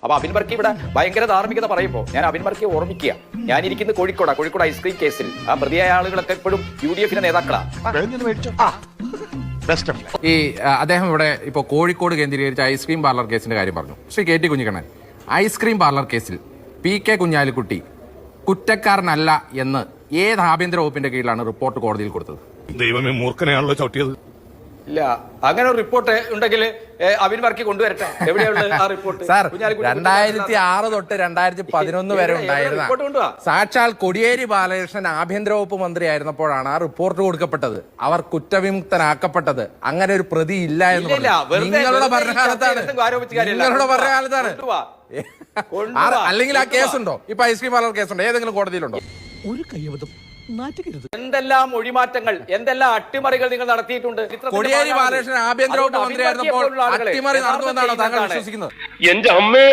അപ്പൊ അബിൻ വർക്കി ഇവിടെ ഭയങ്കര ധാർമ്മികത പറയുമ്പോൾ ഞാൻ അബിൻ വർക്കിയെ ഓർമ്മിക്കുക. ഞാനിരിക്കുന്നത് കോഴിക്കോട് ഐസ്ക്രീം കേസിൽ ആ പ്രതിയായ ആളുകളൊക്കെ ഇപ്പോഴും UDF നേതാക്കളാണ്. ഈ അദ്ദേഹം ഇവിടെ ഇപ്പോൾ കോഴിക്കോട് കേന്ദ്രീകരിച്ച ഐസ്ക്രീം പാർലർ കേസിന്റെ കാര്യം പറഞ്ഞു. Shri KT Kunhikannan, ice cream parlour കേസിൽ PK കുഞ്ഞാലിക്കുട്ടി കുറ്റക്കാരനല്ല എന്ന് ഏത് ആഭ്യന്തര വകുപ്പിന്റെ കീഴിലാണ് റിപ്പോർട്ട് കോടതിയിൽ കൊടുത്തത്? ദൈവമേ, മൂർഖനെയാണല്ലോ ചവിട്ടിയത്. ഇല്ല, അങ്ങനെ ഒരു റിപ്പോർട്ട് ഉണ്ടെങ്കിൽ അബിൻ വർക്കി കൊണ്ടുവരട്ടെ. എവിടെയുള്ള ആ റിപ്പോർട്ട്? സാർ, 2006 തൊട്ട് 2011 വരെ ഉണ്ടായിരുന്ന സാക്ഷാൽ കോടിയേരി ബാലകൃഷ്ണൻ ആഭ്യന്തര വകുപ്പ് മന്ത്രിയായിരുന്നപ്പോഴാണ് ആ റിപ്പോർട്ട് കൊടുക്കപ്പെട്ടത്. അവർ കുറ്റവിമുക്തനാക്കപ്പെട്ടത്. അങ്ങനെ ഒരു പ്രതി ഇല്ല എന്ന് നിങ്ങളുടെ ഭരണകാലത്താണ്. അല്ലെങ്കിൽ ആ കേസുണ്ടോ? ഇപ്പൊ ഐസ്ക്രീം പാർലർ കേസുണ്ടോ? ഏതെങ്കിലും കോടതിയിലുണ്ടോ? ഒരു കയ്യബദ്ധം നാറ്റുകരുത്. എന്തെല്ലാം ഒഴിമാറ്റങ്ങൾ, എന്തെല്ലാം അട്ടിമറികൾ നിങ്ങൾ നടത്തിയിട്ടുണ്ട്. കോടിയേരി ബാലകൃഷ്ണൻ ആഭ്യന്തര വകുപ്പ് മന്ത്രിയായിരുന്നപ്പോൾ അട്ടിമറി നടത്തുമെന്നാണോ താങ്കൾ വിശ്വസിക്കുന്നത്? എന്റെ അമ്മേ,